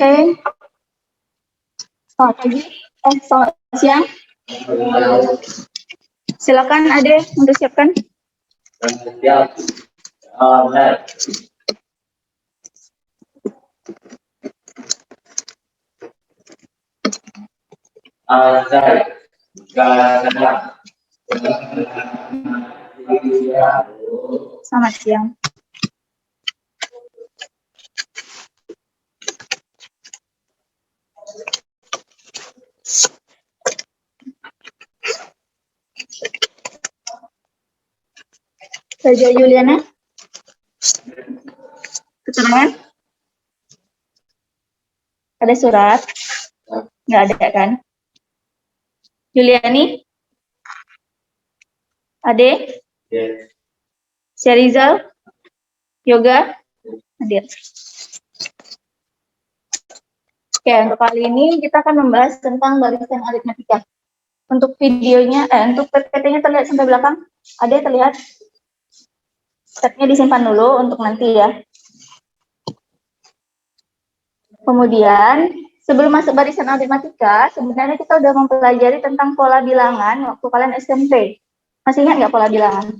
Oke. Selamat pagi. Selamat siang. Silakan Ade untuk siapkan. Selamat siang. Raja Juliana. Keterangan? Ada surat? Nggak ada kan? Juliani? Ade? Syarizal? Yoga? Hadir. Oke, untuk kali ini kita akan membahas tentang barisan aritmatika. Untuk videonya, untuk PPT-nya terlihat sampai belakang? Ade terlihat? Stepnya disimpan dulu untuk nanti ya. Kemudian, sebelum masuk barisan aritmatika, sebenarnya kita udah mempelajari tentang pola bilangan waktu kalian SMP. Masih ingat nggak pola bilangan?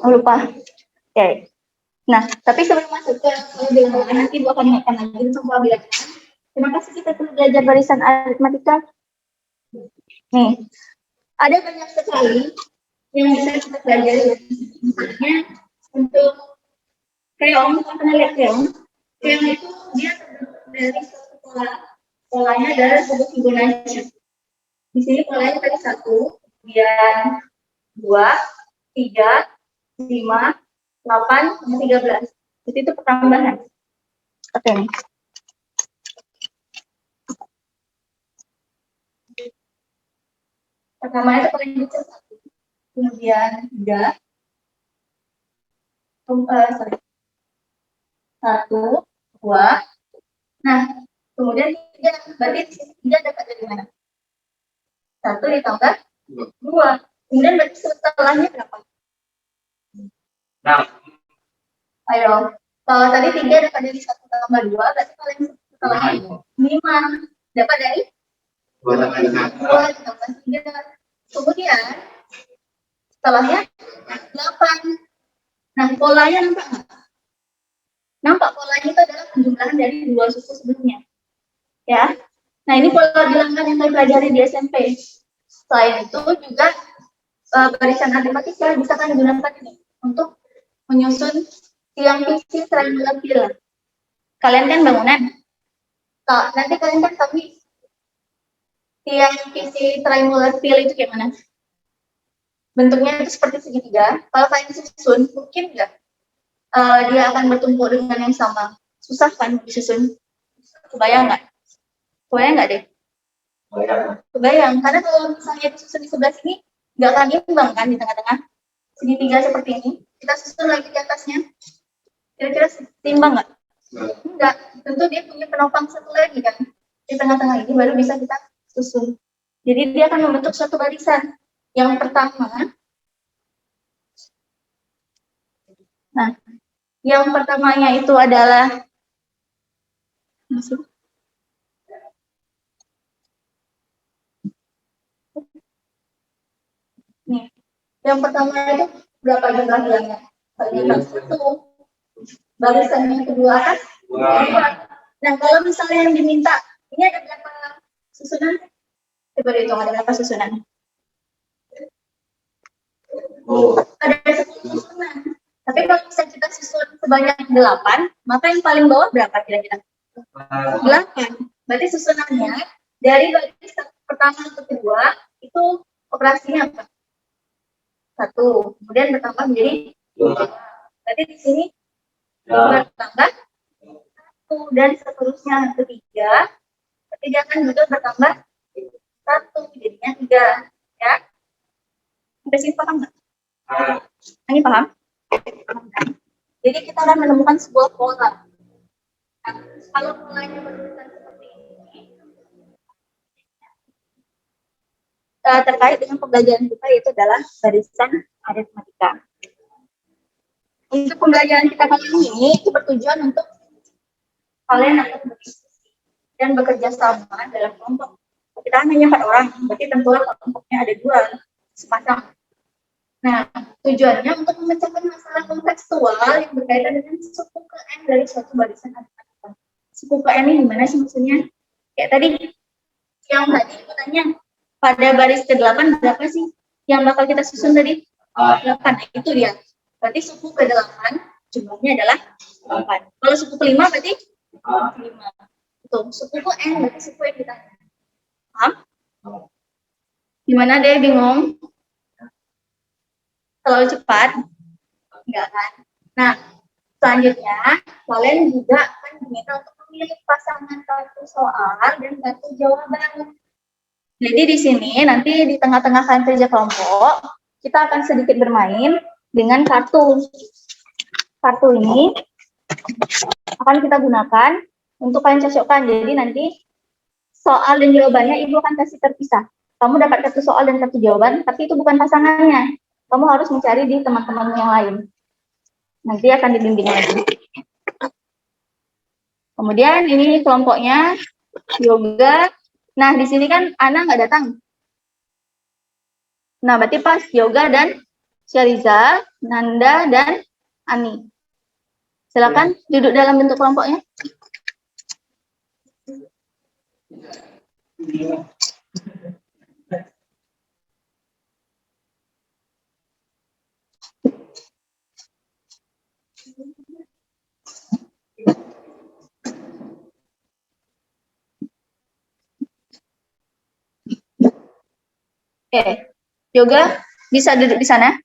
Lupa. Oke. Nah, tapi sebelum masuk ke pola bilangan, nanti Ibu akan ingatkan lagi tentang pola bilangan. Terima kasih kita telah belajar barisan aritmatika. Nih, ada banyak sekali yang bisa kita pelajari. Misalnya, untuk keong, kita pernah lihat keong. Keong itu dia dari suatu pola. Polanya adalah sebuah Fibonacci. Di sini polanya tadi 1, kemudian 2, 3, 5, 8, 13. Jadi itu pertambahan. Oke. Pertama itu paling kecil 1, kemudian 3, 1, 2. Nah, kemudian 3, berarti di sini 3 dapat dari mana? 1 ditambah 2. Kemudian berarti setelahnya berapa? Nah. Ayo, kalau tadi 3 dapat dari 1 tambah 2, berarti paling setelahnya 5. Dapat dari 2 tambah 3. Kemudian setelahnya 8. Nah, polanya nampak nggak? Nampak polanya itu adalah penjumlahan dari 2 suku sebelumnya. Ya. Nah, ini pola bilangan yang saya pelajari di SMP. Selain itu juga barisan aritmatika bisa kan digunakan ini untuk menyusun tiang visi triangular pillar. Kalian kan bangunan. Nanti kalian kan tahu tiang visi triangular pillar itu kayak mana? Bentuknya itu seperti segitiga. Kalau kalian susun, mungkin nggak dia akan bertumpuk dengan yang sama. Susah kan disusun? Kebayang nggak? Kebayang nggak deh? Kebayang. Karena kalau misalnya disusun di sebelah sini, nggak akan imbang kan di tengah-tengah. Segitiga seperti ini. Kita susun lagi di atasnya. Kira-kira seimbang nggak? Enggak. Tentu dia punya penopang satu lagi kan. Di tengah-tengah ini baru bisa kita susun. Jadi dia akan membentuk suatu barisan. Yang pertama, yang pertamanya itu adalah nih. Yang pertama itu berapa jumlah bilangnya? Ternyata 1. Barisan yang kedua atas 2. Nah, kalau misalnya yang diminta, ini ada berapa susunan? Coba dihitung ada berapa susunan? Ada 10 susunan. Tapi kalau misalnya kita susun sebanyak 8, maka yang paling bawah berapa kira-kira? 8. Berarti susunannya dari barisan pertama ke kedua itu operasinya apa? 1. Kemudian bertambah menjadi 2. Berarti di sini bertambah 1 dan seterusnya ketiga akan juga bertambah 1 jadinya 3 ya. Sampai sini paham nggak? Ini paham? Jadi kita akan menemukan sebuah pola. Nah, kalau polanya berurutan seperti ini, terkait dengan pembelajaran kita yaitu adalah barisan aritmatika. Untuk pembelajaran kita kali ini itu bertujuan untuk kalian akan berdiskusi dan bekerja sama dalam kelompok. Kita hanya 4 orang, berarti tentulah kelompoknya ada 2 sepasang. Nah, tujuannya untuk memecahkan masalah kontekstual yang berkaitan dengan suku ke N dari suatu barisan kata-kata. Suku ke N ini gimana sih maksudnya? Kayak tadi, yang tadi aku tanya, pada baris ke-8 berapa sih yang bakal kita susun tadi? 8, itu dia. Berarti suku ke-8 jumlahnya adalah 8. Kalau suku ke-5 berarti 5. Itu suku ke N berarti suku yang kita paham? Gimana deh, bingung? Terlalu cepat? Enggak kan? Nah, selanjutnya kalian juga akan diminta untuk memilih pasangan kartu soal dan kartu jawaban. Jadi di sini nanti di tengah-tengah kalian kerja kelompok, kita akan sedikit bermain dengan kartu. Kartu ini akan kita gunakan untuk kalian cocokkan. Jadi nanti soal dan jawabannya Ibu akan kasih terpisah. Kamu dapat kartu soal dan kartu jawaban, tapi itu bukan pasangannya. Kamu harus mencari di teman-teman yang lain. Nanti akan dibimbing lagi. Kemudian ini kelompoknya Yoga. Nah, di sini kan Ana nggak datang. Nah, berarti pas Yoga dan Syariza, Nanda, dan Ani. Silakan duduk dalam bentuk kelompoknya. Oke, Yoga bisa duduk di sana?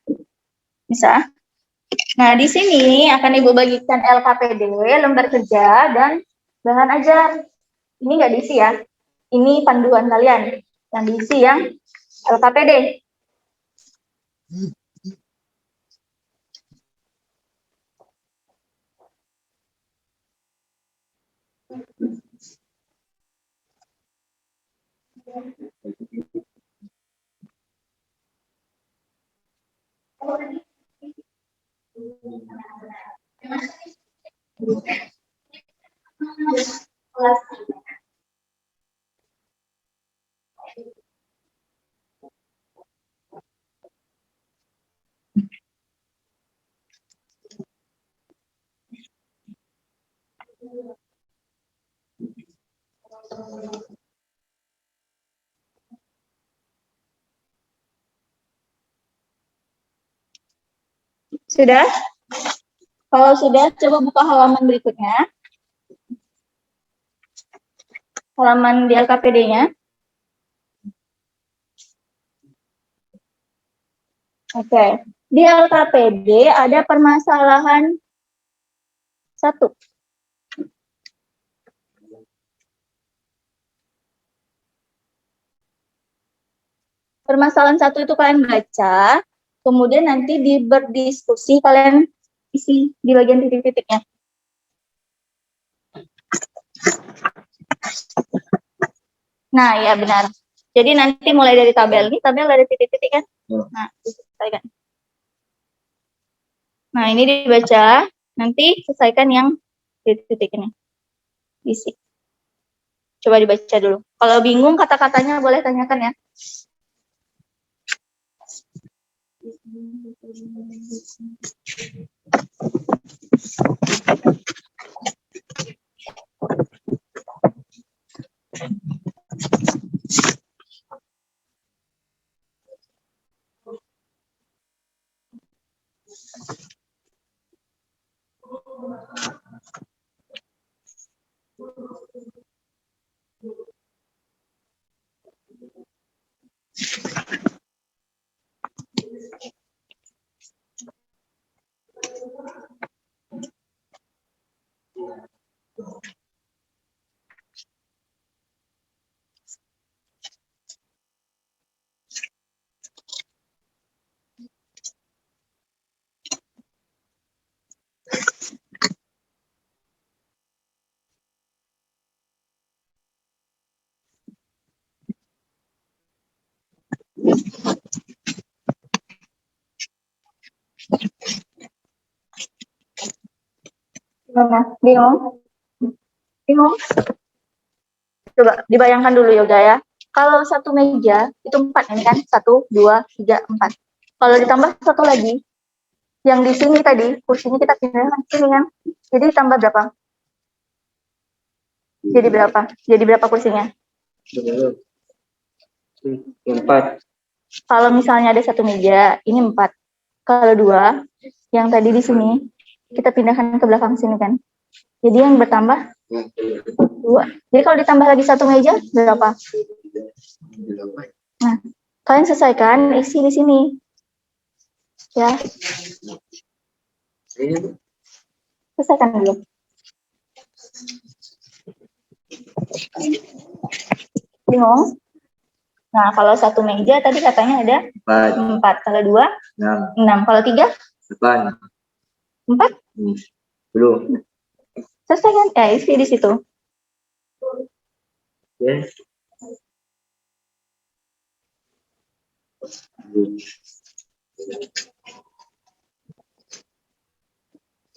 Bisa. Nah, di sini akan Ibu bagikan LKPD, lembar kerja, dan bahan ajar. Ini nggak diisi ya. Ini panduan kalian. Yang diisi yang LKPD. Sudah? Kalau sudah, coba buka halaman berikutnya. Halaman di LKPD-nya. Oke. Di LKPD ada permasalahan 1. Permasalahan 1 itu kalian baca, kemudian nanti di berdiskusi kalian isi di bagian titik-titiknya. Nah, ya benar. Jadi nanti mulai dari tabel. Ini tabel ada titik-titik kan? Nah, diselesaikan. Nah, ini dibaca. Nanti selesaikan yang titik-titik ini. Isi. Coba dibaca dulu. Kalau bingung kata-katanya boleh tanyakan ya. Gimana? Bingung? Bingung? Coba dibayangkan dulu Yoga ya. Kalau satu meja itu 4 ini kan, 1, 2, 3, 4. Kalau ditambah satu lagi, yang di sini tadi kursinya kita pindah ke sini kan, jadi tambah berapa? Jadi berapa? Jadi berapa kursinya? 4. Kalau misalnya ada satu meja, ini 4. Kalau 2, yang tadi di sini kita pindahkan ke belakang sini kan. Jadi yang bertambah 2. Jadi kalau ditambah lagi satu meja berapa? Nah, kalian selesaikan isi di sini. Ya. Selesaikan dulu. Bingung? Nah, kalau satu meja tadi katanya ada 4. Kalau 2? 6. Kalau 3? 8. 4? Belum. Selesai kan? Isi di situ. Oke.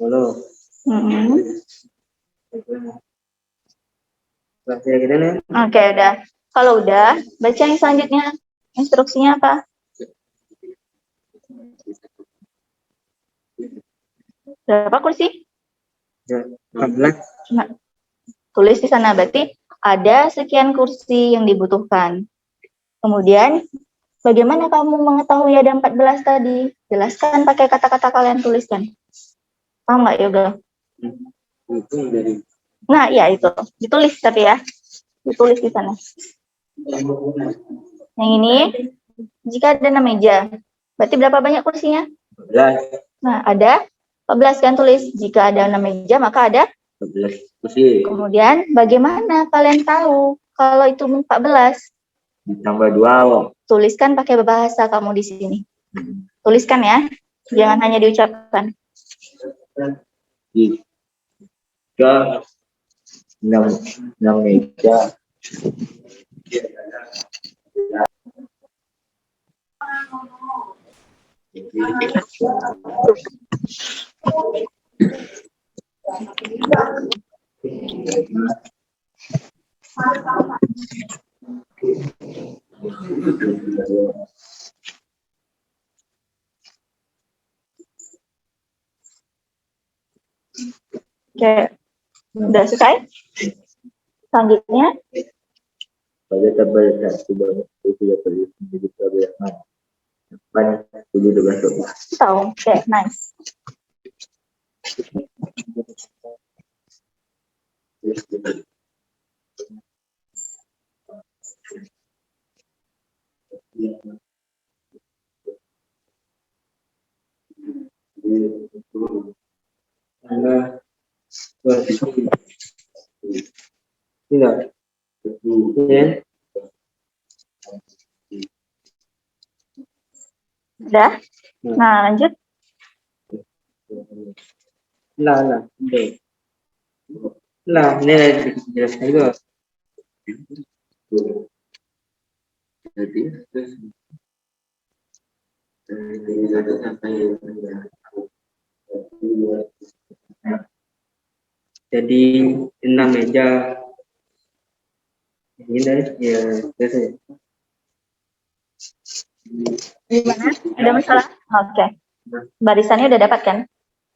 Halo. Oke, udah. Kalau udah, baca yang selanjutnya. Instruksinya apa? Berapa kursi? 14. Nah, tulis di sana, berarti ada sekian kursi yang dibutuhkan. Kemudian, bagaimana kamu mengetahui ada 14 tadi? Jelaskan pakai kata-kata kalian tuliskan. Paham nggak, Yoga? Nah, iya itu. Ditulis tapi ya. Ditulis di sana. Yang ini, jika ada 6 meja, berarti berapa banyak kursinya? 14. Nah, ada 14 kan tulis. Jika ada 6 meja, maka ada 14 kursi. Kemudian, bagaimana kalian tahu kalau itu 14? Ditambah 2. Tuliskan pakai bahasa kamu di sini. Tuliskan ya. Jangan hanya diucapkan. Jika 6 meja. Oke, udah selesai? Selanjutnya, Pada tabel 1 banyak kursi yang terlihat menjadi tabel yang banyak 10 12. tahu. Oke, nice. Tidak. Udah? Nah, lanjut. Lah. Lah, ini jelaskan juga. Jadi 6 meja. Ini ya, selesai. Gimana? Ada masalah? Oke. Barisannya udah dapat kan?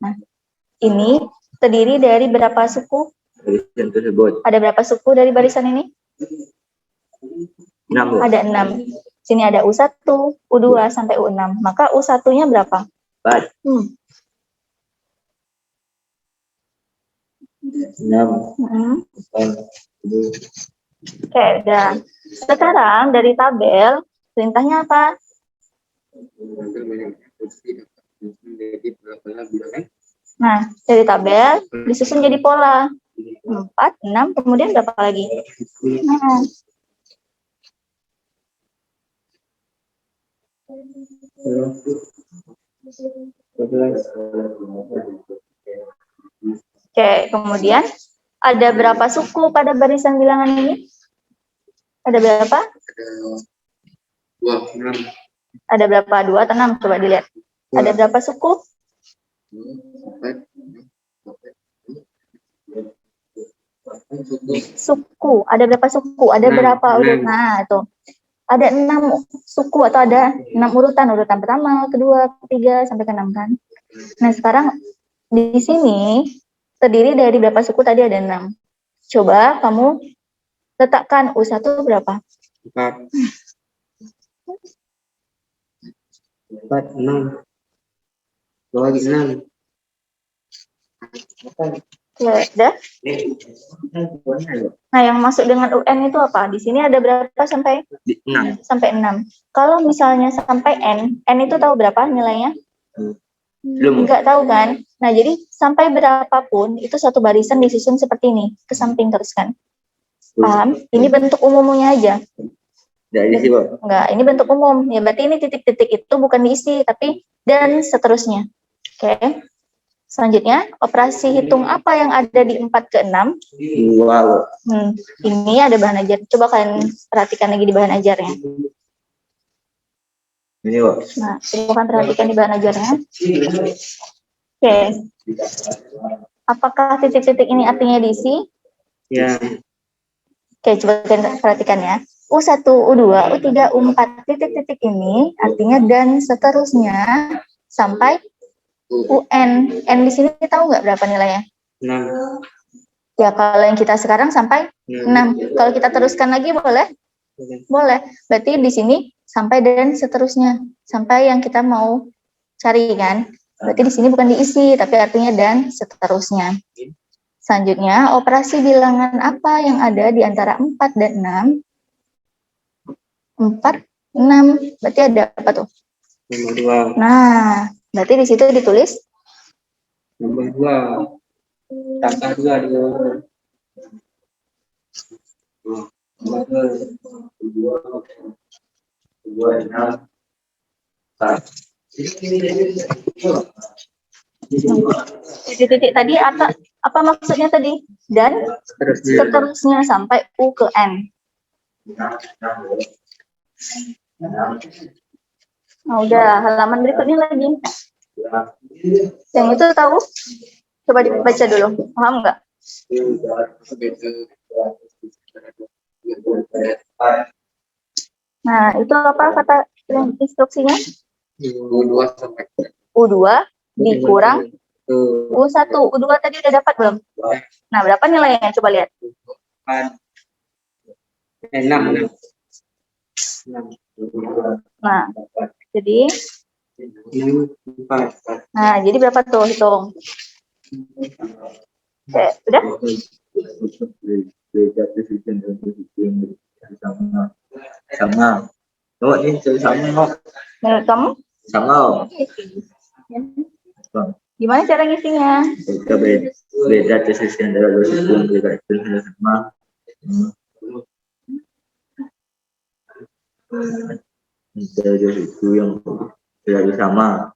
Nah, ini terdiri dari berapa suku? Barisan tersebut. Ada berapa suku dari barisan ini? 6. Ada 6. Sini ada U1, U2 sampai U6. Maka U1-nya berapa? 4. 6. Oke, udah. Sekarang dari tabel, perintahnya apa? Nah, dari tabel disusun jadi pola. 4, 6, kemudian berapa lagi? Nah. Oke, kemudian ada berapa suku pada barisan bilangan ini? Ada berapa? Ada berapa? 2 atau 6? Coba dilihat. Ada berapa suku? Suku. Ada berapa suku? Ada berapa urutan? Nah, itu. Ada 6 suku atau ada 6 urutan. Urutan pertama, kedua, ketiga, sampai ke 6 kan. Nah, sekarang di sini terdiri dari berapa suku tadi ada 6. Coba kamu letakkan U1 berapa? 4. 6. 2 lagi 6. Ya, udah. Nah, yang masuk dengan UN itu apa? Di sini ada berapa sampai? 6. Sampai 6. Kalau misalnya sampai N itu tahu berapa nilainya? Belum. Enggak tahu kan? Nah, jadi sampai berapapun itu satu barisan disusun seperti ini, ke samping terus kan. Paham? Ini bentuk umumnya aja. Dari isi, Pak. Enggak, ini bentuk umum. Ya, berarti ini titik-titik itu bukan diisi, tapi dan seterusnya. Oke. Selanjutnya, operasi hitung apa yang ada di 4 ke 6? 2. Ini ada bahan ajar. Coba kalian perhatikan lagi di bahan ajarnya. Ini, Pak. Nah, coba kalian perhatikan di bahan ajarnya. Oke. Apakah titik-titik ini artinya diisi? Ya. Oke, coba kalian perhatikan ya. U1, U2, U3, U4, titik-titik ini artinya dan seterusnya sampai UN. N di sini tahu nggak berapa nilainya? 6. Ya, kalau yang kita sekarang sampai 6. Kalau kita teruskan lagi boleh? Boleh. Berarti di sini sampai dan seterusnya. Sampai yang kita mau cari kan. Berarti di sini bukan diisi, tapi artinya dan seterusnya. Selanjutnya, operasi bilangan apa yang ada di antara 4 dan 6? 4, 6. Berarti ada apa tuh? Nomor 2. Nah, berarti di situ ditulis Nomor 2. Tambah 2 dia. titik-titik tadi apa maksudnya tadi? Dan seterusnya sampai U ke N. Nah, udah halaman berikutnya lagi. Yang itu tahu? Coba dibaca dulu. Paham nggak? Nah, itu apa kata instruksinya? U2 sampai U2 dikurang U1. U2 tadi udah dapat belum? Nah, berapa nilainya? Coba lihat. 6. Nah, jadi 4. nah, jadi berapa tuh hitung? Oke, udah? Sama. Oh, ini sama. Menurut kamu? Sama. Gimana cara ngisinya? Kita beda tesis yang dalam dosis yang beda itu sama. Ada suku yang selalu sama.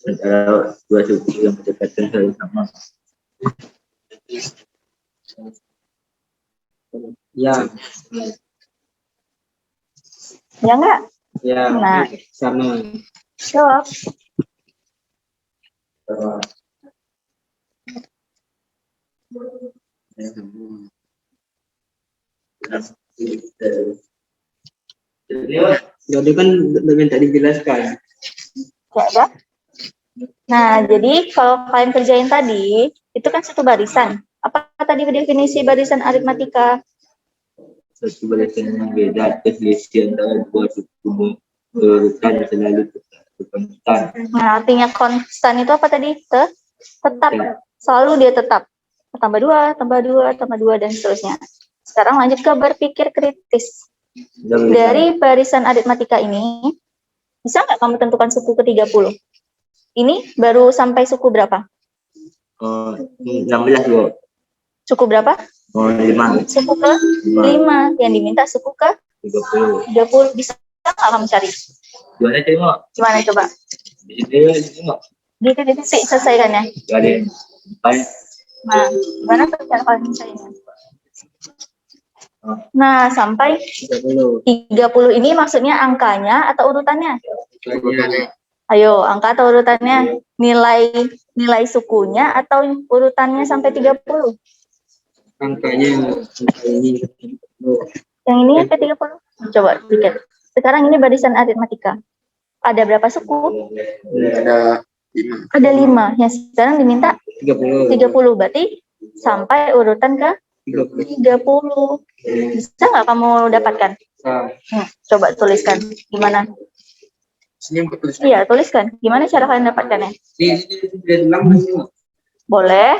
Sementara dua suku yang berdekatan selalu sama. Ya. Ya enggak? Ya. Nah. Sama. Jawab. Jadi kan dengan tadi dijelaskan. Ya udah. Nah, jadi kalau kalian kerjain tadi, itu kan satu barisan. Apa tadi definisi barisan aritmatika? Satu barisan yang beda, selisih antara dua suku berurutan selalu konstan. Nah, artinya konstan itu apa tadi? Tetap. Selalu dia tetap. Tambah 2, tambah 2, tambah 2, dan seterusnya. Sekarang lanjut ke berpikir kritis. Dari barisan aritmatika ini, bisa nggak kamu tentukan suku ke-30? Ini baru sampai suku berapa? 16 loh. Suku berapa? 5. Suku ke-5. Yang diminta suku ke-30. 30. Bisa nggak kamu cari? Gimana tengok? Gimana coba? Di sini tengok. Di titik selesaikannya. Ada. Nah, gimana tuh cara kalian selesainya? Nah, sampai 30 ini maksudnya angkanya atau urutannya? Ayo, angka atau urutannya? Nilai sukunya atau urutannya sampai 30? Angkanya angka ini. Yang ini yang ke-30. Coba dikit. Sekarang ini barisan aritmatika. Ada berapa suku? Ada 5. Ada 5. Yang sekarang diminta 30. 30. Berarti sampai urutan ke 30. Bisa nggak kamu dapatkan? Coba tuliskan. Gimana? Iya, tuliskan. Gimana cara kalian dapatkannya? Boleh.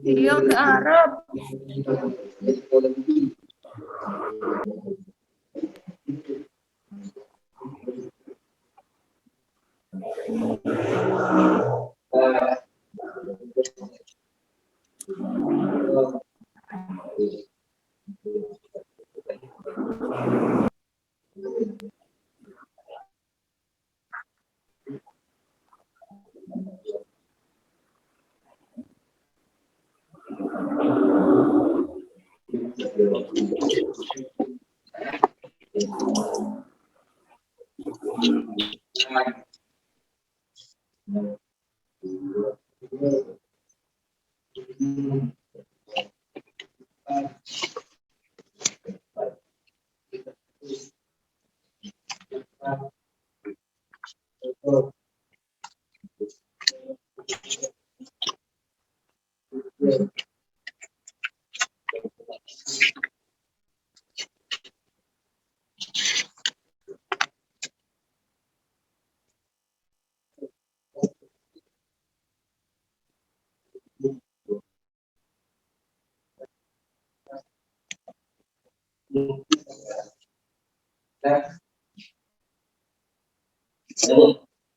Video ke Arab.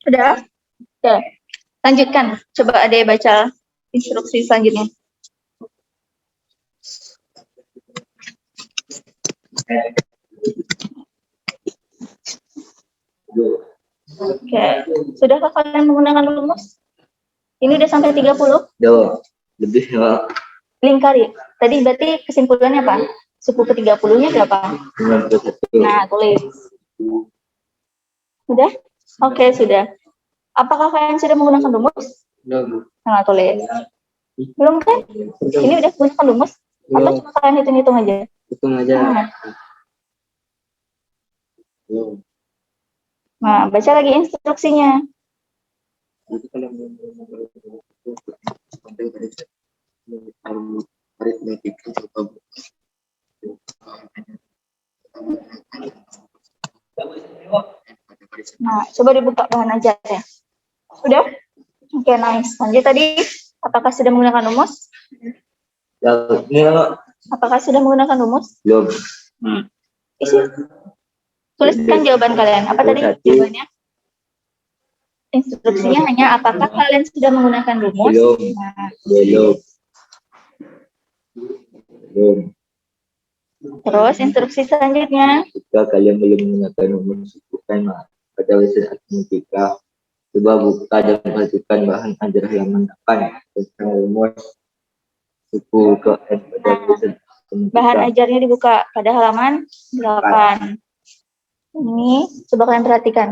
Sudah? Oke. Lanjutkan. Coba Ade baca instruksi selanjutnya. Oke. Sudahkah kalian menggunakan rumus? Ini udah sampai 30? Jawab. Lebih ya. Lingkari. Tadi berarti kesimpulannya apa? Suku ke-30-nya berapa? 91. Nah, tulis. Sudah? Oke, sudah. Apakah kalian sudah menggunakan rumus? Nah, tulis. Belum kan? Ini udah menggunakan rumus? Atau cuma kalian hitung-hitung aja? Hitung aja. Nah, baca lagi instruksinya. Nah, coba dibuka bahan ajarnya. Sudah? Oke, nice. Lanjut tadi, apakah sudah menggunakan rumus? Ya, ini kalau Apakah sudah menggunakan rumus? belum. Isi. Tuliskan jawaban kalian. Apa tadi jawabannya? Instruksinya hanya apakah kalian sudah menggunakan rumus? Belum. Nah, Belum. terus instruksi selanjutnya. Jika kalian belum menggunakan rumus bukan pada website aritmatika, coba buka dan perhatikan bahan ajar halaman 8 tentang rumus suku ke N pada website aritmatika. Bahan ajarnya dibuka pada halaman 8. Ini coba kalian perhatikan.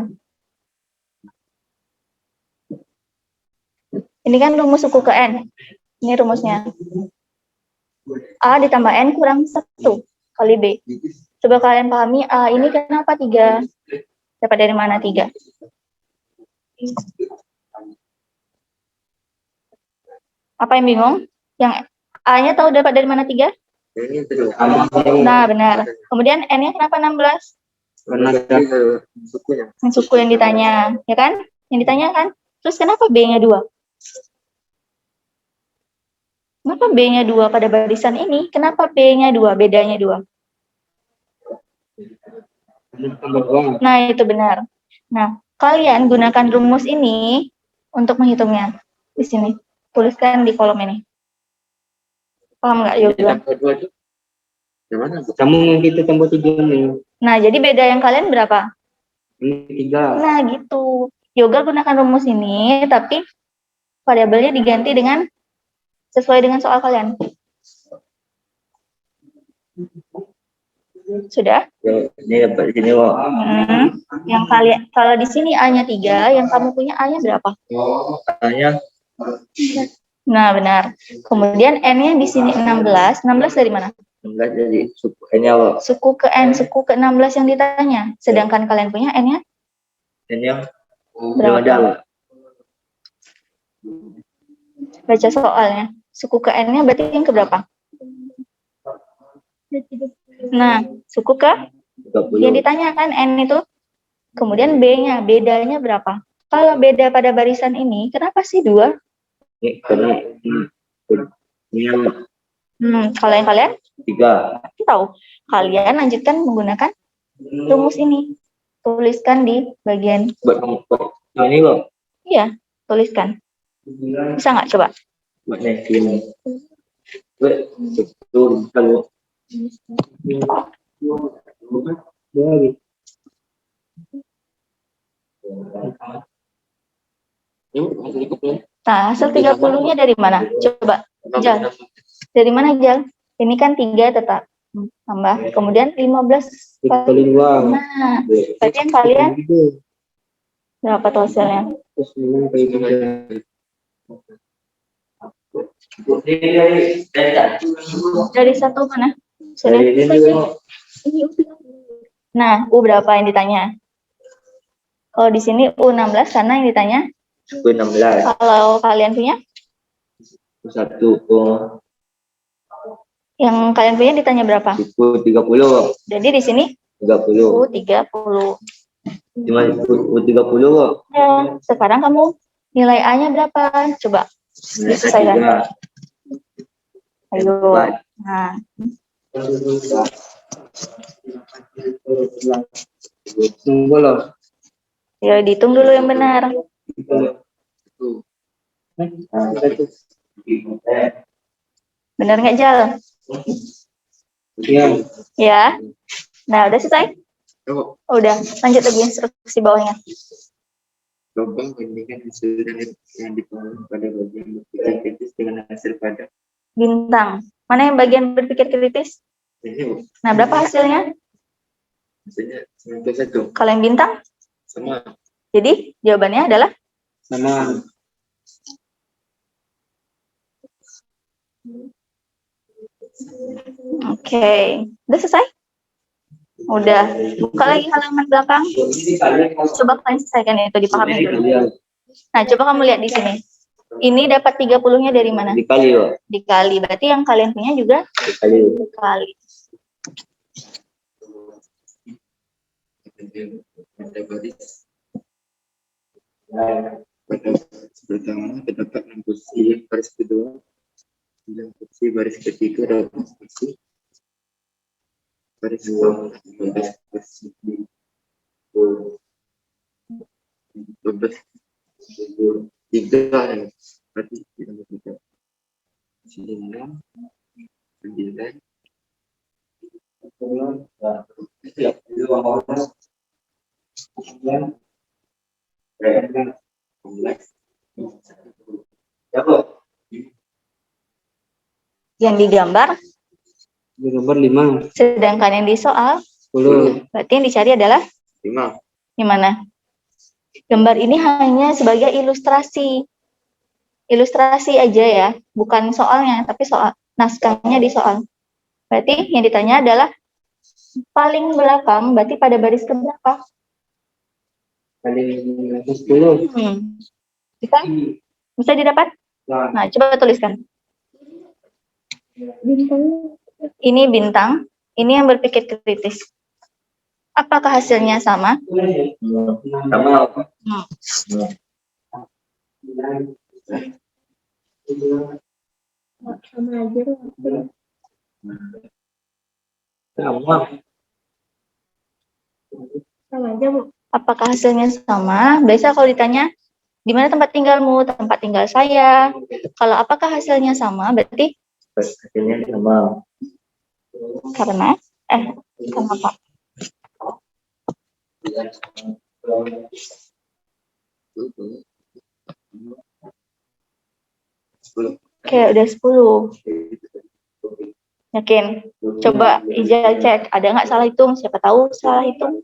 Ini kan rumus suku ke N. Ini rumusnya. A ditambah N kurang 1 kali B. Coba kalian pahami A ini kenapa 3? Dapat dari mana 3? Apa yang bingung? Yang A-nya tahu dapat dari mana 3? Nah, benar. Kemudian N-nya kenapa 16? Karena ada sukunya. Yang suku yang ditanya, ya kan? Yang ditanya kan? Terus kenapa B-nya 2? Kenapa B-nya 2 pada barisan ini? Kenapa B-nya 2? Bedanya 2. Nah, itu benar. Nah, kalian gunakan rumus ini untuk menghitungnya. Di sini. Tuliskan di kolom ini. Paham nggak, Yoga? Tambah 2 tuh. Yang mana? Kamu yang kita tambah 3 nih. Nah, jadi beda yang kalian berapa? Ini 3. Nah, gitu. Yoga gunakan rumus ini, tapi variabelnya diganti dengan sesuai dengan soal kalian. Sudah? Ya, ini dapat di sini kok. Yang kalian, kalau di sini A-nya 3, yang kamu punya A-nya berapa? Tanya Nah, benar. Kemudian N-nya di sini 16. 16 dari mana? 16 jadi suku N-nya kok. Suku ke N, suku ke 16 yang ditanya. Sedangkan kalian punya N-nya N-nya berapa? belum ada kok. Baca soalnya. Suku ke N-nya berarti yang ke berapa? Nah, suku ke yang 30. ditanya kan N itu. Kemudian B-nya, bedanya berapa? Kalau beda pada barisan ini, kenapa sih 2? Ini karena ini yang Kalau yang kalian 3. tahu, kalian lanjutkan menggunakan rumus ini. Tuliskan di bagian, Buat kelompok yang ini kok. iya, tuliskan. Bisa nggak coba? Buat ini. Buat betul kalau Nah, hasil 30-nya dari mana? Coba, Jal. Dari mana, Jal? Ini kan 3 tetap. Tambah. Kemudian 15 Kali 2. Nah, berarti yang kalian berapa tuh hasilnya? Terus 9 kali 3. Dari satu mana? dari Sini. ini kok. Nah, U berapa yang ditanya? Kalau di sini U16 karena yang ditanya. Suku 16. Kalau kalian punya? 1 kok. Yang kalian punya ditanya berapa? Suku 30 kok. Jadi di sini 30. U30. Cuma U30 kok. Ya, sekarang kamu nilai A-nya berapa? Coba diselesaikan. Ayo. Nah, Tunggu loh. ya dihitung dulu yang benar. Benar nggak, Jal? Iya. Ya. Nah, udah selesai? Oh, Udah, lanjut lagi instruksi bawahnya. lubang bandingkan hasil yang diperoleh pada bagian berpikir kritis dengan hasil pada Bintang. Mana yang bagian berpikir kritis? ini. Nah, berapa hasilnya? Hasilnya 91. Kalau yang bintang? Sama. Jadi, jawabannya adalah? Sama. Oke. Udah selesai? Udah. Buka lagi halaman belakang. Coba kalian selesaikan itu, dipahami dulu. Nah, coba kamu lihat di sini. Ini dapat 30-nya dari mana? Dikali kok. Dikali. Berarti yang kalian punya juga Dikali. dikali. Pada baris pada pertama terdapat 6 kursi, baris kedua 9 kursi, baris ketiga ada 4 kursi, baris keempat 12 kursi, 12 3 berarti ditambah 3 9 9 Ya kok. Yang digambar, nomor 5 sedangkan yang di soal, 10 berarti yang dicari adalah 5 gimana? Gambar ini hanya sebagai ilustrasi. Ilustrasi aja ya, bukan soalnya, tapi soal naskahnya di soal. Berarti yang ditanya adalah paling belakang, berarti pada baris keberapa? kali 10 Bisa? Bisa didapat? Nah, coba tuliskan. Ini bintang, ini yang berpikir kritis. Apakah hasilnya sama? Sama. Sama. Sama aja, Bu. Apakah hasilnya sama? Biasa kalau ditanya Di mana tempat tinggalmu? Tempat tinggal saya. Kalau apakah hasilnya sama, berarti hasilnya sama. karena, kenapa? Oke, udah 10. Yakin? Coba Ijal cek, ada nggak salah hitung? Siapa tahu salah hitung.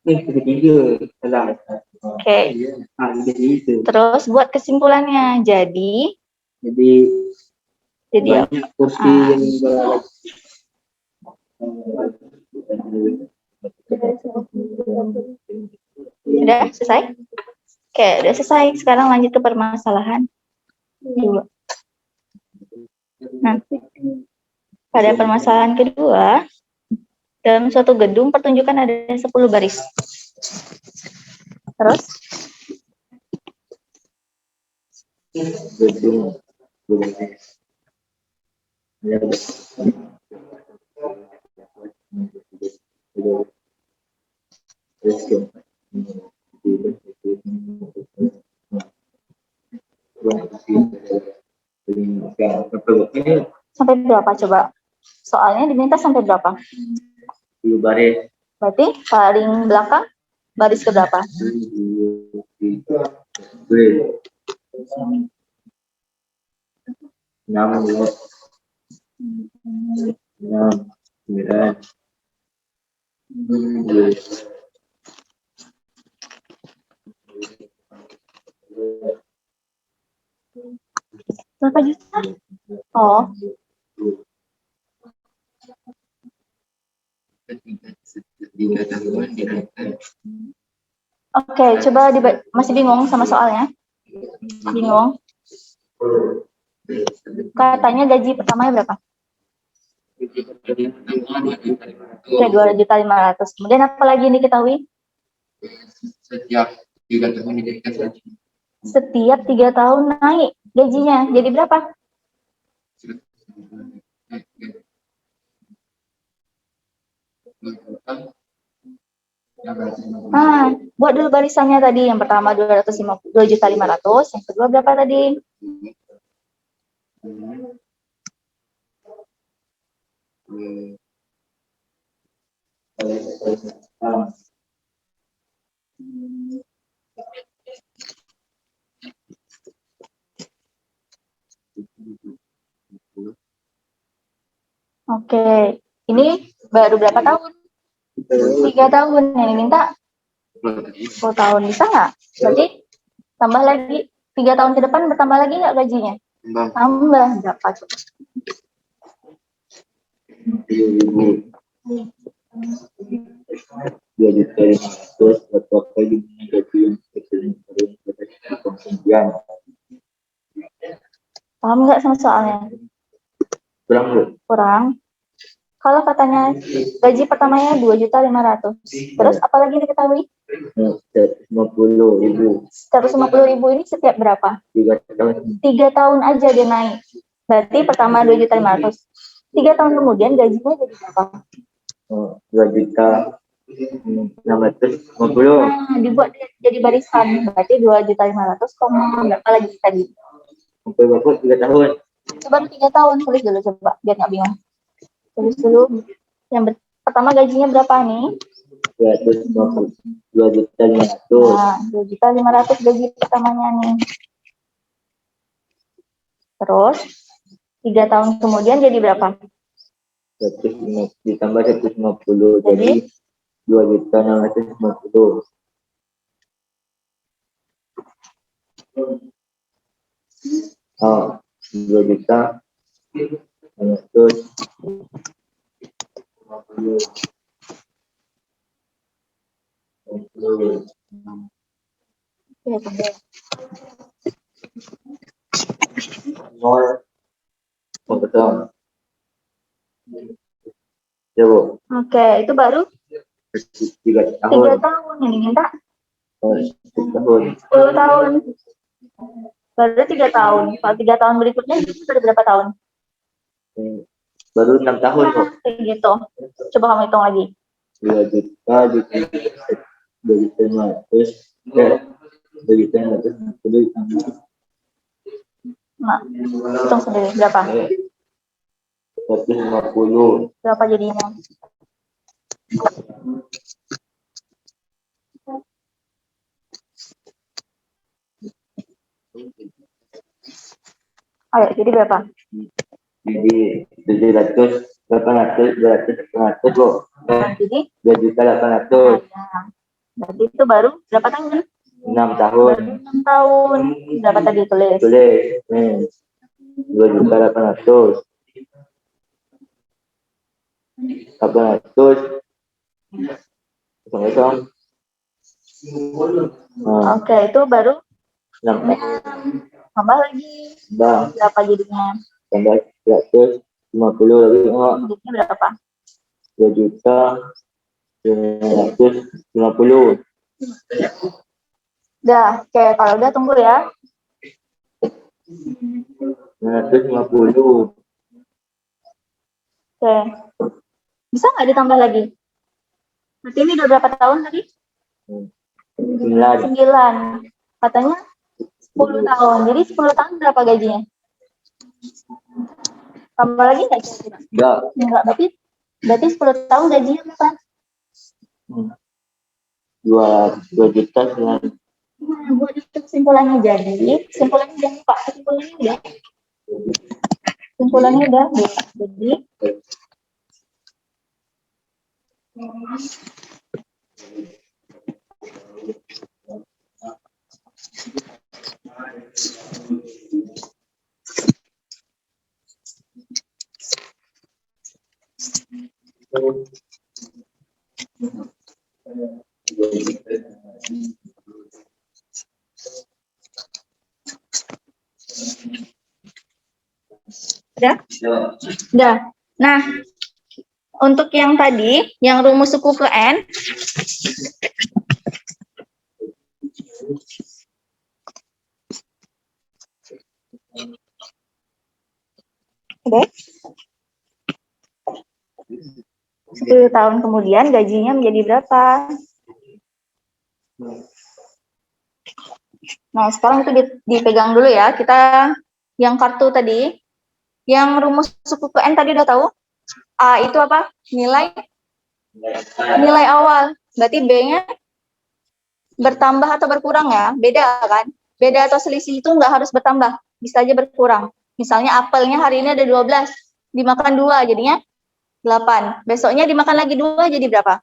Ketiga, salah. Oke. Jadi itu. Terus buat kesimpulannya. Jadi banyak kursi yang berada. Udah selesai? Oke, udah selesai. Sekarang lanjut ke permasalahan 2. Nah, pada permasalahan kedua, dalam suatu gedung pertunjukan ada 10 baris. Terus? Gedung. Sampai berapa coba? Soalnya diminta sampai berapa? 10 baris. Berarti paling belakang baris ke berapa? 6, 9, 10. Berapa juta? Oh. Oke, coba masih bingung sama soalnya? Bingung? Katanya gaji pertamanya berapa? Oke, 2.500.000. Kemudian apa lagi yang diketahui? Setiap 3 tahun dinaikkan gaji. Setiap 3 tahun naik gajinya. Jadi berapa? Buat dulu barisannya tadi. Yang pertama 2.500.000, yang kedua berapa tadi? Oke, ini baru berapa tahun? 3 tahun yang diminta 10 tahun, bisa nggak? Berarti tambah lagi 3 tahun ke depan, bertambah lagi nggak gajinya? Tambah berapa coba? 2.500.000 berapa kali gaji yang kemudian Paham nggak sama soalnya? Kurang. Kalau katanya gaji pertamanya 2.500.000, terus apalagi diketahui? 150.000. 150.000 ini setiap berapa? 3 tahun aja dia naik. Berarti pertama 2.500.000. 3 tahun kemudian gajinya jadi berapa? 2.650.000. Nah, dibuat jadi barisan. Berarti 2.500.000, berapa lagi tadi? Sampai berapa? 3 tahun. Coba 3 tahun, tulis dulu coba, biar nggak bingung. Tulis dulu. Yang pertama gajinya berapa nih? 2.500.000. Nah, 2.500.000 gaji pertamanya nih. Terus 3 tahun kemudian jadi berapa? 150 ditambah 150, jadi 2.650.000. Oh, 2.650.000. Ya, betul. Betul. Ya, Bu. Oke, itu baru 3 tahun. 3 tahun yang diminta. 10 tahun. 10 tahun. Baru 3 tahun. Kalau 3 tahun berikutnya itu sudah berapa tahun? Baru 6 tahun kok. Kayak gitu. Coba kamu hitung lagi. 2 juta, 2 juta 500, 2 juta 500, ditambah Nah, hitung sendiri berapa? 150. Berapa jadinya? Ayo, jadi berapa? Jadi 700, 800, 200, 800 kok. Jadi 2 juta 800, nah, berarti itu baru berapa tahun? 6 tahun. Baru 6 tahun. Berapa tadi tulis? Tulis, 2 juta 800, 800, kosong-kosong. Nah, Oke, itu baru 6 tahun. 6. Tambah lagi. Bang, Berapa jadinya? tambah 150 lagi, Jadinya berapa? 2 juta 150. Udah, oke. Kalau udah tunggu ya. 950. Oke. Bisa nggak ditambah lagi? Berarti ini udah berapa tahun tadi? 9. 9. Katanya 10 tahun. Jadi 10 tahun berapa gajinya? Tambah lagi nggak kira-kira? Enggak, berarti 10 tahun gajinya berapa? 2 juta 9. Nah, buat itu kesimpulannya jadi, kesimpulannya jangan lupa, kesimpulannya udah, jadi udah. Nah, untuk yang tadi, yang rumus suku ke N, oke. 10 tahun kemudian gajinya menjadi berapa? Nah, sekarang itu dipegang dulu ya. Kita yang kartu tadi, yang rumus suku ke N tadi udah tahu? A itu apa? Nilai awal. Berarti B-nya bertambah atau berkurang ya? Beda kan? Beda atau selisih itu nggak harus bertambah. Bisa aja berkurang. Misalnya apelnya hari ini ada 12. Dimakan 2 jadinya 8. Besoknya dimakan lagi 2 jadi berapa?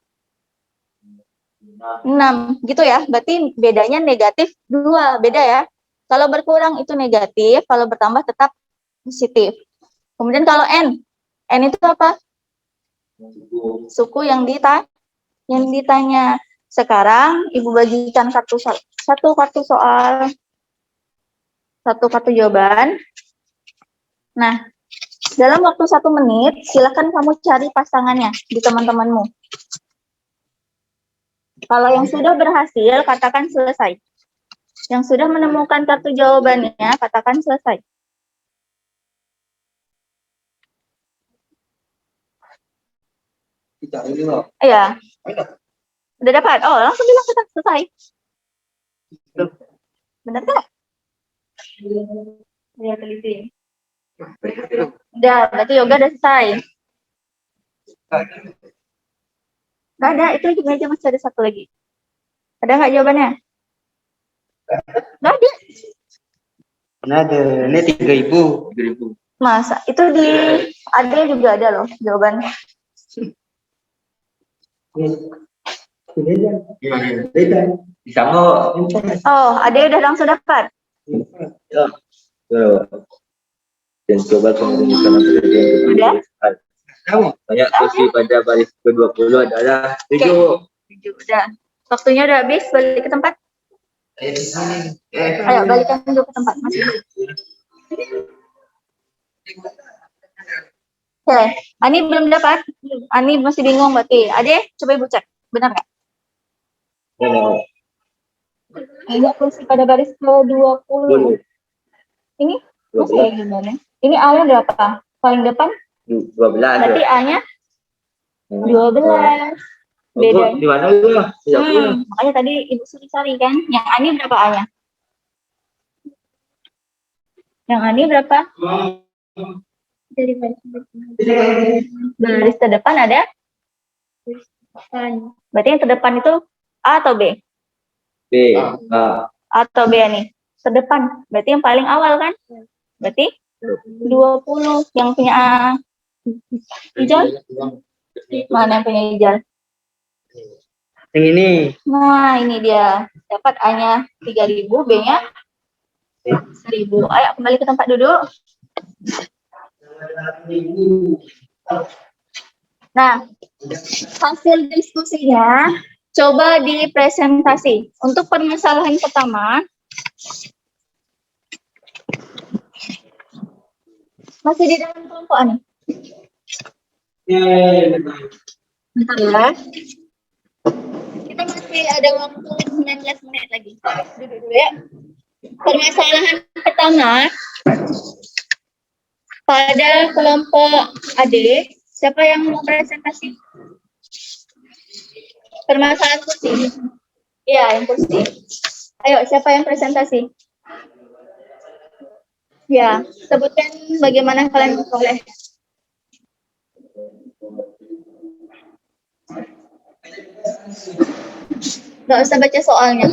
6. Gitu ya. Berarti bedanya negatif 2. Beda ya. Kalau berkurang itu negatif. Kalau bertambah tetap positif. Kemudian kalau N. N itu apa? Suku yang ditanya. Sekarang Ibu bagikan satu kartu soal, satu kartu jawaban. Nah, dalam waktu 1 menit, silakan kamu cari pasangannya di teman-temanmu. Kalau yang sudah berhasil, katakan selesai. Yang sudah menemukan kartu jawabannya, katakan selesai. Iya. Udah dapat? Oh, langsung bilang kita selesai. Benar nggak? Ya, teliti. Udah, berarti yoga udah selesai. Nggak ada, itu aja masih ada satu lagi. Ada nggak jawabannya? Nggak ada. Ada, ini 3.000. Masa? Itu di ada juga ada loh jawaban. Sama. Oh, ada udah langsung dapat. Dan coba kemudian Udah? banyak kursi pada baris ke-20 adalah 7. Udah. Waktunya udah habis, balik ke tempat. Ayo, balikan dulu ke tempat. Masih. Oke, Ani belum dapat. Ani masih bingung berarti. Ade, coba Ibu cek. Benar nggak? Enggak, kursi pada baris ke-20. Ini masih kayak gimana? Ini A-nya berapa? Paling depan? 12. Berarti A-nya 12. Beda. Beda. Di mana itu? Makanya tadi Ibu Suri cari kan. Yang A ini berapa A-nya? Yang A ini berapa? Dari baris terdepan ada? Berarti yang terdepan itu A atau B? B. A atau B nih? Terdepan. Berarti yang paling awal kan? Berarti 20. Yang punya A hijau? Mana yang punya hijau? Yang ini. Nah, ini dia. Dapat A-nya 3.000, B-nya 1.000. Ayo kembali ke tempat duduk. Nah, hasil diskusinya coba dipresentasi. Untuk permasalahan pertama, masih di dalam kelompok nih. Bentar ya. Kita masih ada waktu 19 menit lagi. Duduk dulu ya. Permasalahan pertama, pada kelompok AD, siapa yang mau presentasi? Permasalahan kursi. Iya, yang kursi. Ayo, siapa yang presentasi? Ya, sebutkan bagaimana kalian memperoleh. Nggak usah baca soalnya.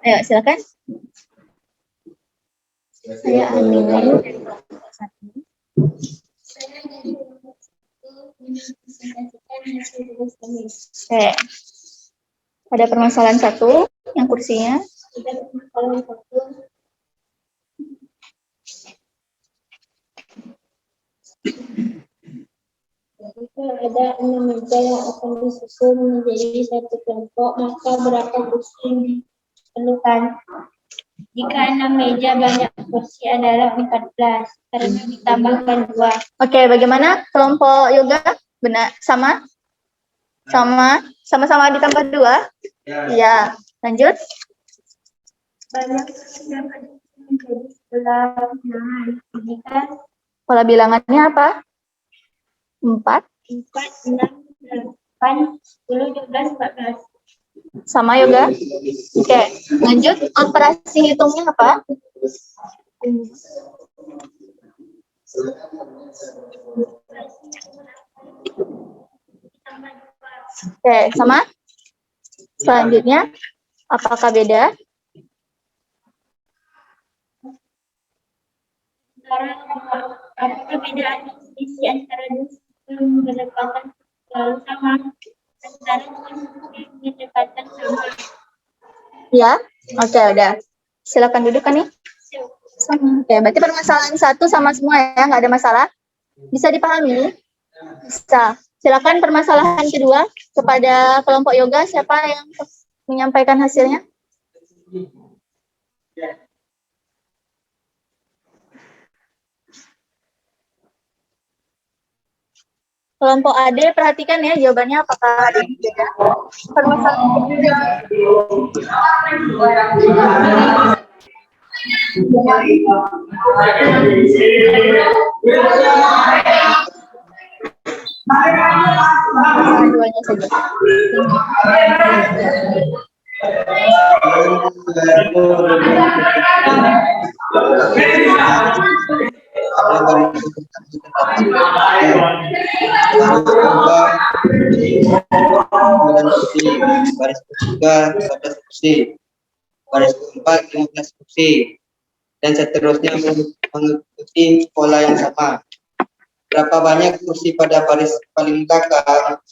Ayo, silakan. Saya ambil dari kelompok 1. Oke. Ada permasalahan 1 yang kursinya. Jika ada 6 meja yang akan disusun menjadi satu kelompok, maka berapa kursi yang diperlukan? Jika 6 meja banyak kursi adalah 14, karena ditambahkan 2. Oke, bagaimana kelompok yoga? Benar, sama? Sama-sama ditambah 2? Iya. Lanjut. Banyak yang ada menjadi 11. Jika Pola bilangannya apa? 4. 4, 6, 8, 10, 12, 14. Sama yoga? Oke, lanjut. Operasi hitungnya apa? Oke, sama? Selanjutnya, apakah beda? Apakah perbedaan isi antara pendekatan selalu sama? Antara pendekatan sama. Ya, oke, udah. Silakan duduk kan nih. Oke, berarti permasalahan 1 sama semua ya, nggak ada masalah. Bisa dipahami? Bisa. Silakan permasalahan kedua kepada kelompok yoga, siapa yang menyampaikan hasilnya? Kelompok AD, perhatikan ya jawabannya apakah ada yang beda. Permasalahan kedua. Keduanya saja. Baris ketiga 14 kursi, baris keempat 15 kursi, dan seterusnya mengikuti pola yang sama. Berapa banyak kursi pada baris paling belakang?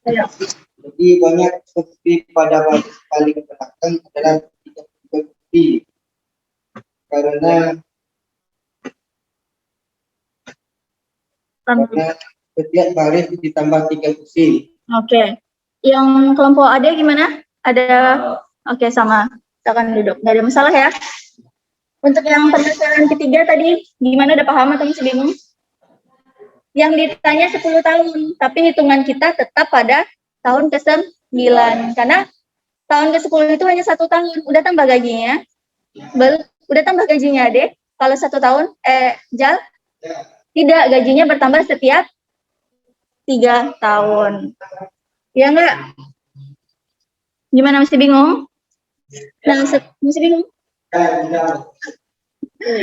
Jadi banyak kursi pada baris paling belakang adalah 33 kursi. Karena setiap baris ditambah 3 kursi. Oke. Yang kelompok AD gimana? Ada? Oke, sama. Silakan duduk. Nggak ada masalah ya? Untuk yang permasalahan ketiga tadi, gimana? Udah paham atau masih bingung? Yang ditanya 10 tahun, tapi hitungan kita tetap pada tahun ke-9. Karena tahun ke-10 itu hanya 1 tahun. Udah tambah gajinya? Udah tambah gajinya, Dek? Kalau 1 tahun, Jal? Tidak, gajinya bertambah setiap 3 tahun. Ya enggak? Gimana, masih bingung? Nah, masih bingung?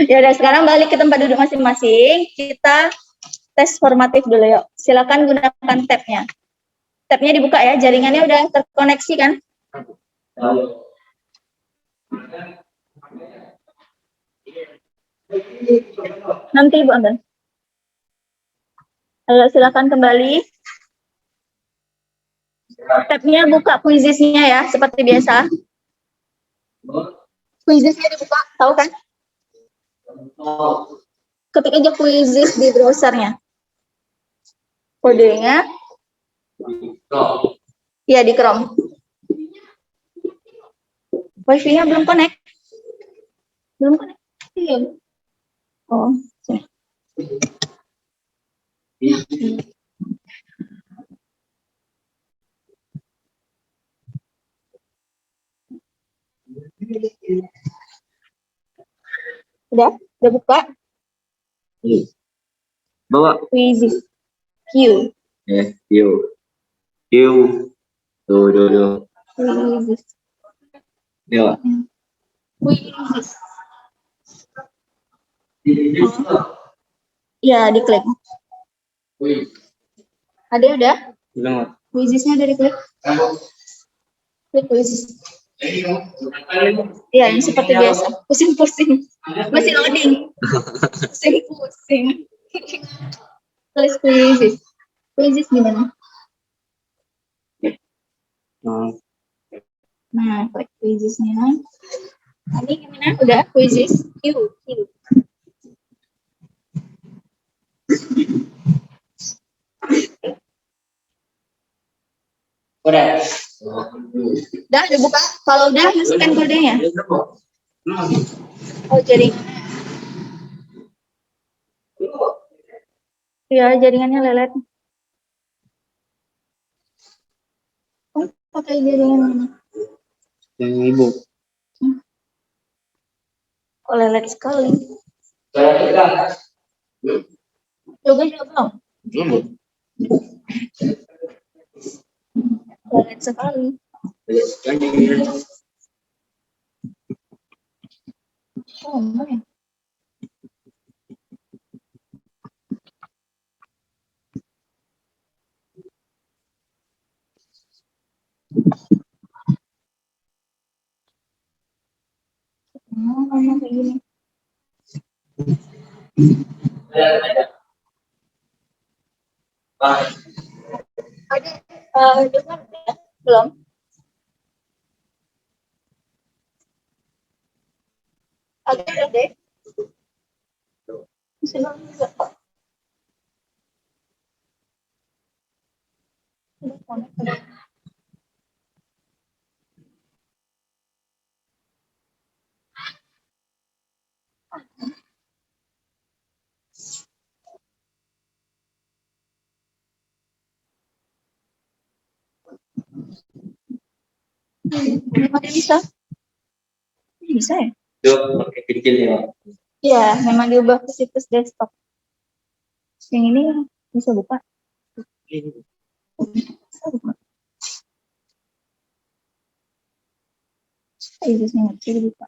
Ya udah, sekarang balik ke tempat duduk masing-masing. Kita tes formatif dulu yuk. Silakan gunakan tab-nya. Tab-nya dibuka ya, jaringannya udah terkoneksi kan? Nanti Ibu ambil. Halo, silakan kembali. Tab-nya buka quizzes-nya ya, seperti biasa. Quizzes-nya dibuka, tahu kan? Ketik aja quizzes di browsernya. Kodenya, ya di Chrome. Wifi-nya belum connect. Belum connect. Iya. Oh, sini. Udah buka? Bawa. Quizzes. Q. Q. Q. Tuh. Quizzes. Ya. Quizzes. Ya, diklik. Ada udah? Belum. Quizzes-nya udah diklik. Klik quizzes. Ya, yang seperti biasa. Pusing-pusing. Masih loading. Pusing-pusing. Tulis quizzes. Quizzes gimana? Nah, klik quizzes-nya. Tadi gimana? Udah quizzes. Q. Udah. Udah dibuka? Kalau udah, masukkan kodenya. Oh, jaringannya. Iya, jaringannya lelet. Oh, pakai jaringan mana? Yang ibu. Oh, lelet sekali. Coba belum? Lelet sekali. Oh, my. Kayak gini. Ada, dengar ya? Belum? Ada deh. Masih belum juga. Memang bisa. Bisa ya? Tuh, pakai kecil ya. Iya, memang diubah ke situs desktop. Yang ini bisa buka. Bisa buka. Quizzesnya nggak bisa dibuka.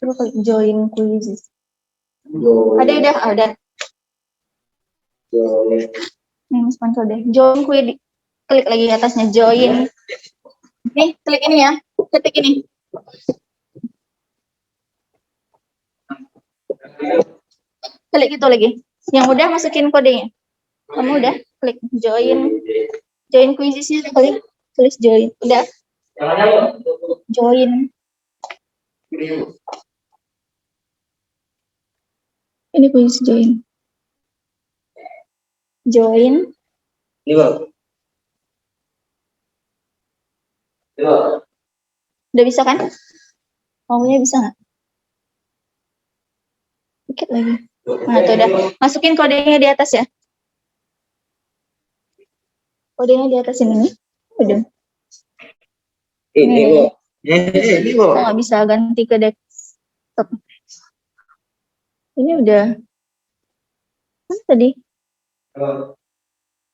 Coba klik join quizzes. Ada. Nih, sponsor deh. Join quiz. Klik lagi atasnya join. Nih, klik ini ya. Ketik ini. Klik itu lagi. Yang udah masukin kodenya. Kamu udah klik join. Join quizzesnya klik. Tulis join. Udah. Join. Ini kunci join. Join. Ini Bang. Udah bisa kan? Maunya bisa nggak? Dikit lagi. Nah, tuh udah. Masukin kodenya di atas ya. Kodenya di atas ini nih. Udah. Ini Bang. Ini Oh, Bang. nggak bisa ganti ke desktop. Ini udah. Kan tadi.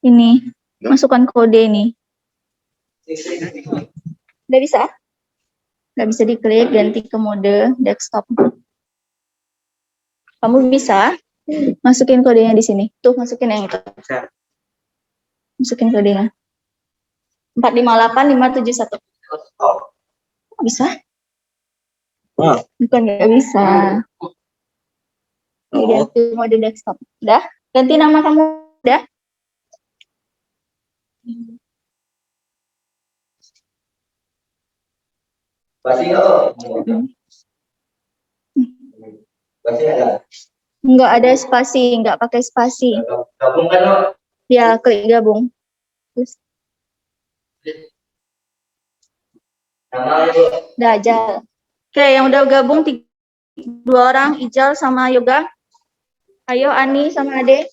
Ini. Masukkan kode ini. Udah bisa? Nggak bisa diklik, ganti ke mode desktop. Kamu bisa masukin kodenya di sini. Tuh, masukin yang itu. Masukin kodenya. 458 571. Bisa? Bukan nggak bisa. Ganti mode desktop. Udah? Ganti nama kamu. Udah? Pasti ada. Nggak ada spasi, nggak pakai spasi. Gabungkan lo. Ya, klik gabung. Terus, Nama itu. udah aja. Oke, yang udah gabung 2 orang, Ijal sama Yoga. Ayo, Ani sama Ade.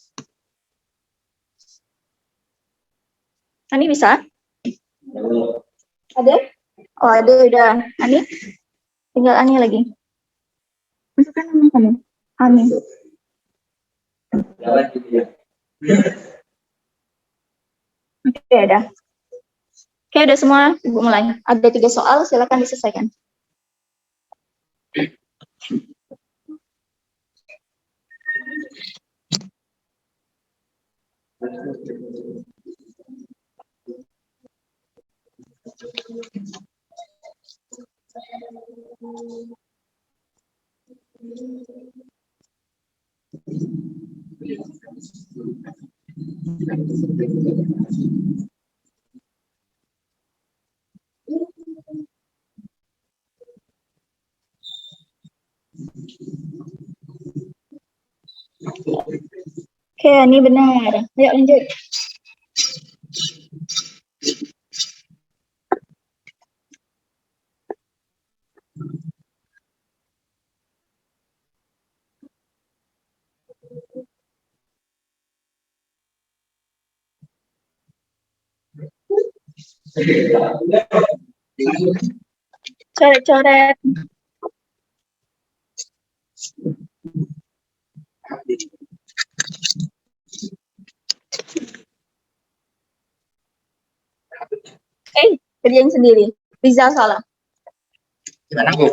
Ani bisa? Ade? Oh, Ade udah. Ani? Tinggal Ani lagi. Masukkan nama kamu. Ani. Oke, udah. Oke, udah semua. Ibu mulai. Ada 3 soal, silakan diselesaikan. Oke, ini benar. Ayo lanjut. Coret-coret. Kerjain sendiri. Rizal salah. Gimana Bu?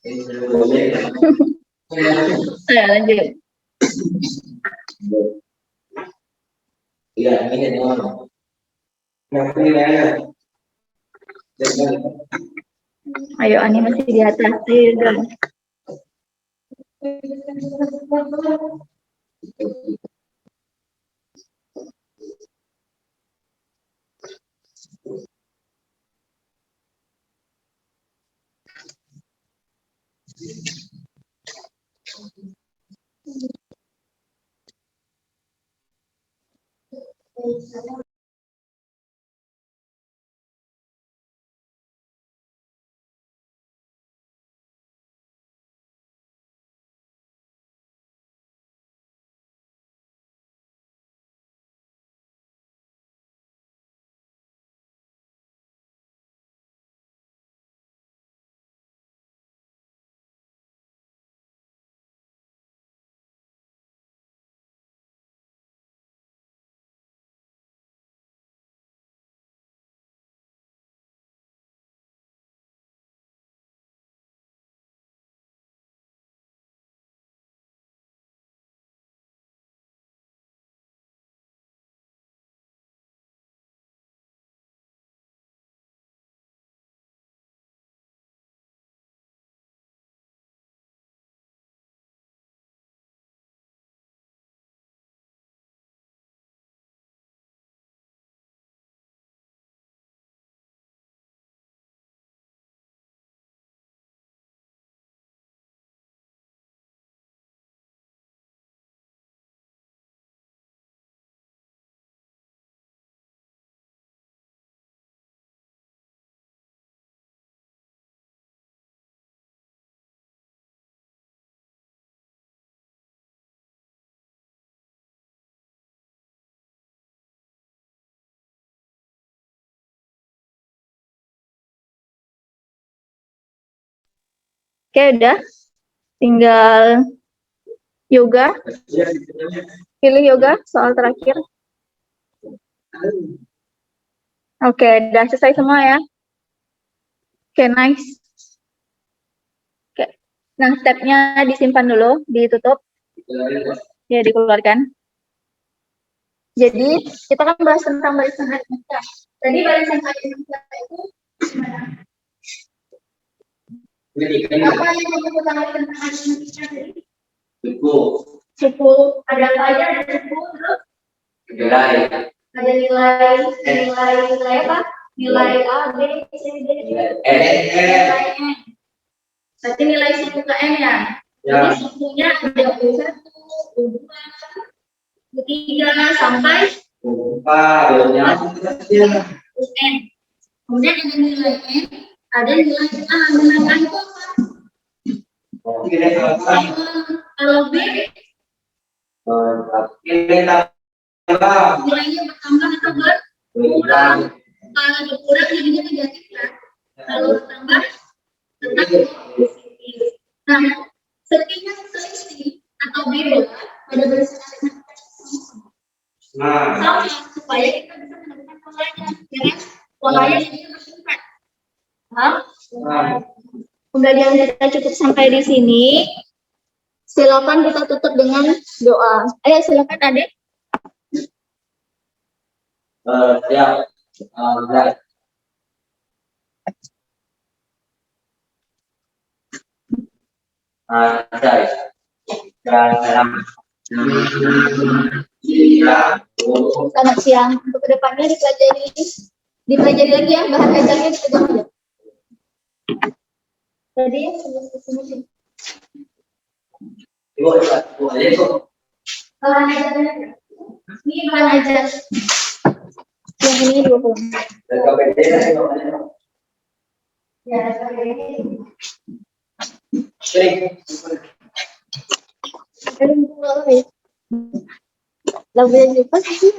Ayo lanjut. Iya, ini dong. Ayo, Ani masih di atas. Ayo, dong. Oke, udah. Tinggal yoga. Pilih yoga, soal terakhir. Oke, udah selesai semua ya. Oke, nice. Oke. Nah, tabnya disimpan dulu, ditutup. Ya, dikeluarkan. Jadi, kita kan bahas tentang barisan aritmetika. Tadi barisan aritmetika itu gimana? Apa yang kamu ketahui tentang aritmetika tadi? Suku. Ada apa aja? Ada suku, terus? Nilai. Ada nilai apa? Nilai A, B, C, D, nilai N. Berarti nilai suku ke N ya? Jadi sukunya ada U1, U2, U3 sampai UN. Kemudian ada nilai N, ada nilai A. Nilai A itu apa? Kalau B, nilainya bertambah atau berkurang? Kalau berkurang jadinya negatif ya. Kalau bertambah tetap positif. Nah, setiap selisih atau beda pada barisan aritmetika sama supaya kita bisa menemukan polanya, ya kan? Polanya jadi bersifat. Pembelajaran kita cukup sampai di sini. Silakan kita tutup dengan doa. Ayo silakan Adik. Siap. Selamat siang. Untuk kedepannya dipelajari lagi ya, bahan ajarnya dipegang aja. Tadi bahan ajarnya. Ini bahan ajar. Yang ini 20. Ya, lagu yang lupa sih.